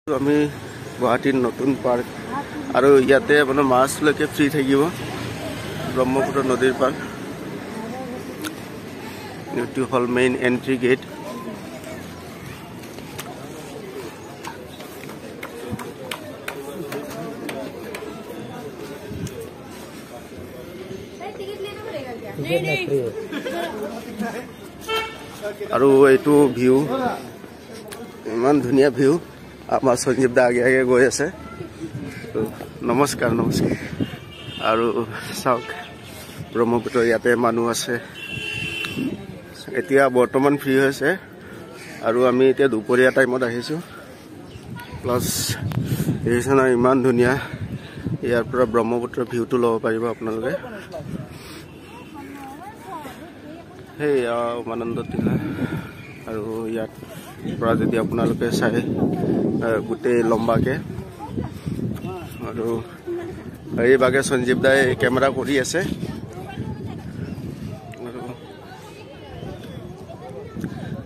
আমি গুৱাহাটীৰ নতুন পাৰ্ক আৰু ইয়াতে আপোনাৰ মাছলৈকে ফ্ৰী থাকিব ব্ৰহ্মপুত্ৰ নদীৰ পাৰ এইটো হ'ল মেইন এন্ট্ৰি গেট আৰু এইটো ভিউ ইমান ধুনীয়া ভিউ আমাৰ সঞ্জীৱ দা আগে আগে গৈ আছে নমস্কাৰ নমস্কাৰ আৰু চাওক ব্ৰহ্মপুত্ৰ ইয়াতে মানুহ আছে এতিয়া বৰ্তমান ফ্ৰী হৈছে আৰু আমি এতিয়া দুপৰীয়া টাইমত আহিছো প্লাস এইখানে ইমান ধুনীয়া ইয়াৰ পৰা ব্ৰহ্মপুত্ৰ ভিউটো ল'ব পাৰিব আপোনালোকে হেই উমানন্দ টিলা আৰু ইয়াত পৰা যদি আপোনালোকে চাই গোটেই লম্বাকে আৰু এইভাগে সঞ্জীৱ দাই কেমেৰা কৰি আছে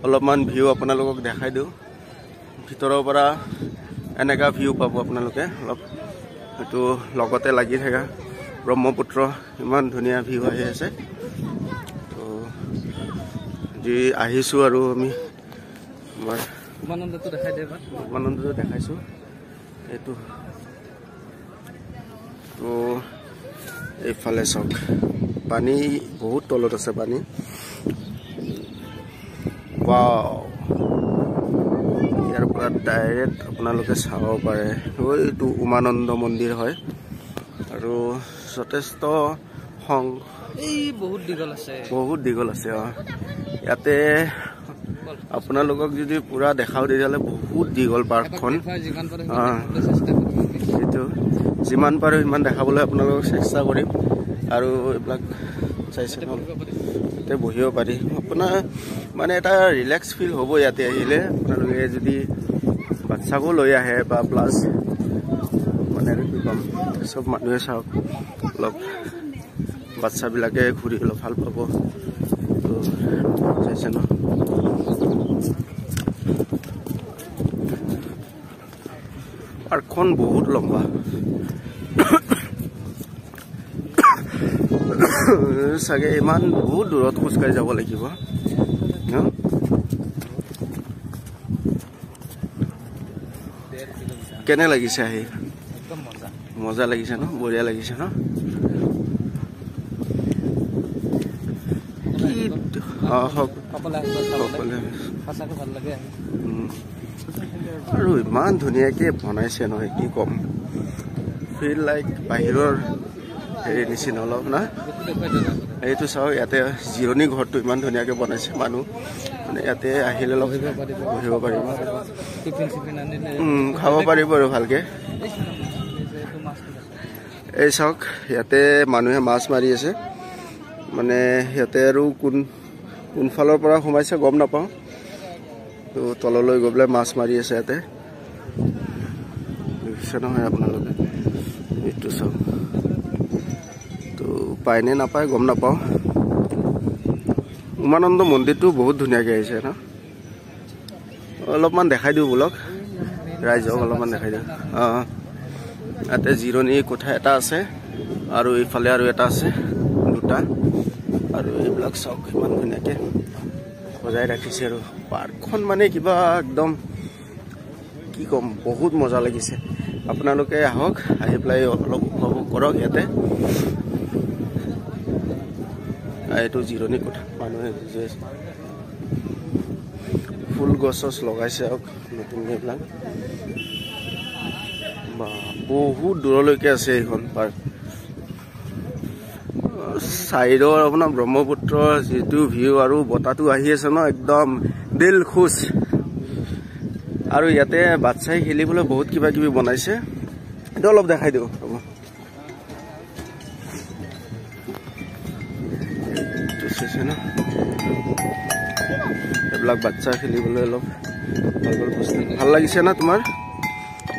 অলপমান ভিউ আপোনালোকক দেখাই দিওঁ ভিতৰৰ পৰা এনেকা ভিউ পাব আপোনালোকে অলপ এইটো লগতে লাগি থকা ব্ৰহ্মপুত্ৰ ইমান ধুনীয়া ভিউ আহি আছে তো যি আহিছো আৰু আমি উমানন্দটো দেখাই দিবা উমানন্দটো দেখাইছো এইটো তো এইফালে চাওক পানী বহুত তলত আছে পানী ওয়াও ইয়াৰ পৰা ডাইৰেক্ট আপোনালোকে চাব পাৰে এইটো উমানন্দ মন্দিৰ হয় আৰু যথেষ্ট এই বহুত দীঘল আছে ইয়াতে আপোনালোকক যদি পুৰা দেখাও দিলে বহুত দীঘল পাৰ্কখন এইটো যিমান পাৰো ইমান দেখাবলৈ আপোনালোকক চেষ্টা কৰিম আৰু এইবিলাক চাইছে ইয়াতে বহিব পাৰি আপোনাৰ মানে এটা ৰিলেক্স ফিল হ'ব ইয়াতে আহিলে আপোনালোকে যদি বাচ্চাকো লৈ আহে বা প্লাছ মানে কি ক'ম চব মানুহে চাওক অলপ বাচ্চাবিলাকে ঘূৰি অলপ ভাল পাব তো চাইছে ন পাৰ্কখন বহুত লম্বা চাগে ইমান বহুত দূৰত খোজকাঢ়ি যাব লাগিব কেনে লাগিছে আহি মজা লাগিছে ন বঢ়িয়া লাগিছে ন আৰু ইমান ধুনীয়াকে বনাইছে নহয় কি কম ফিল লাইক বাহিৰৰ হেৰি নিচিনা অলপ না এইটো চাওক ইয়াতে জিৰণি ঘৰটো ইমান ধুনীয়াকে বনাইছে মানুহ মানে ইয়াতে আহিলে অলপ বহিব পাৰিব খাব পাৰিব আৰু ভালকে এই চাওক ইয়াতে মানুহে মাছ মাৰি আছে মানে ইয়াতে আৰু কোনফালৰ পৰা সোমাইছে গম নাপাওঁ তো তললৈ গৈ পেলাই মাছ মাৰি আছে ইয়াতে দেখিছে নহয় আপোনালোকে এইটো চাওক তো পায়নে নাপায় গম নাপাওঁ উমানন্দ মন্দিৰটো বহুত ধুনীয়াকৈ আহিছে ন অলপমান দেখাই দিওঁ বোলক ৰাইজক অলপমান দেখাই দিওঁ ইয়াতে জিৰণি কোঠা এটা আছে আৰু এইফালে আৰু এটা আছে দুটা আৰু এইবিলাক চাওক ইমান ধুনীয়াকৈ সজাই ৰাখিছে আৰু পাৰ্কখন মানে কিবা একদম কি ক'ম বহুত মজা লাগিছে আপোনালোকে আহক আহি পেলাই অলপ উপভোগ কৰক ইয়াতে এইটো জিৰণি কোঠা মানুহে ফুল গছ লগাইছে আৰু নতুন এইবিলাক বা বহুত দূৰলৈকে আছে এইখন পাৰ্ক চাইডৰ আপোনাৰ ব্ৰহ্মপুত্ৰৰ যিটো ভিউ আৰু বতাহটো আহি আছে ন একদম দিল খুশ আৰু ইয়াতে বাচ্চাই খেলিবলৈ বহুত কিবা কিবি বনাইছে এইটো অলপ দেখাই দিওঁ হ'ব এইবিলাক বাচ্চা খেলিবলৈ অলপ ভাল লাগিছে না তোমাৰ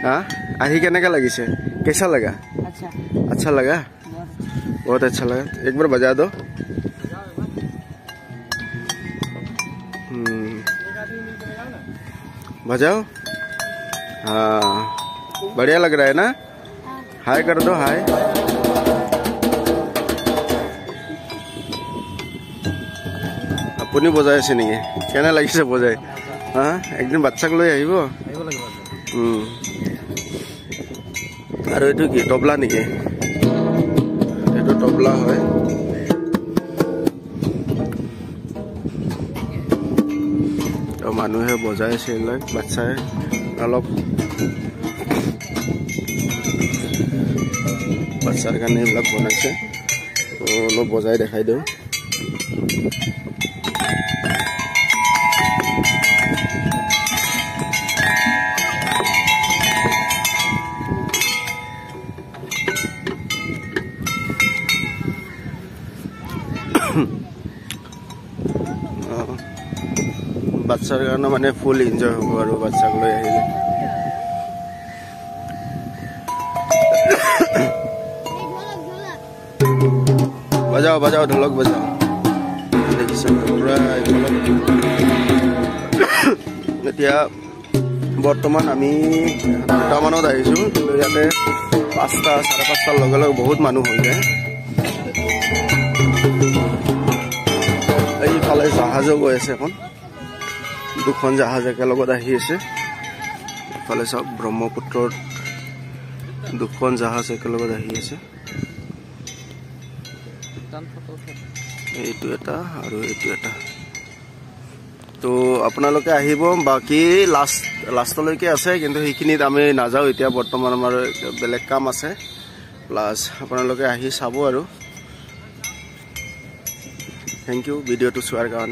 হা আহি কেনেকৈ লাগিছে কেঁচা লগা আচ্ছা লগা बहुत अच्छा लगा एक बार बजा दो बजाओ हाँ बढ़िया लग रहा है ना हाय कर दो हाय আপুনি বজাই আছে নেকি কেনে লাগিছে বজাই হা একদিন বাচ্চাক লৈ আহিব আৰু এটো কি তবলা নেকি এটো তবলা হয় তো মানুহে বজাই আছে লাগ বাচ্চাই অলপ বাচ্চাৰ কাৰণে এইবিলাক বনাইছে তো অলপ বজাই দেখাই দিওঁ বাচ্চাৰ কাৰণে মানে ফুল এনজয় হ'ব আৰু বাচ্চাক লৈ আহিলে बजाओ बजाओ ढोलक बजाओ এতিয়া বৰ্তমান আমি 2টা মানত আহিছো কিন্তু ইয়াতে 5টা 5:30টাৰ লগে লগে বহুত মানুহ হৈ যায় এইফালে জাহাজো গৈ আছে এখন দুখন জাহাজ একেলগত আহি আছে ইফালে সব ব্ৰহ্মপুত্ৰৰ দুখন জাহাজ একেলগত আহি আছে এইটো এটা আৰু এইটো এটা তো আপোনালোকে আহিব বাকি লাষ্টলৈকে আছে কিন্তু সেইখিনিত আমি নাযাও এতিয়া বৰ্তমান আমাৰ বেলেগ কাম আছে প্লাস আপোনালোকে আহি চাব আৰু থ্যাংক ইউ ভিডিওটো চোৱাৰ কাৰণে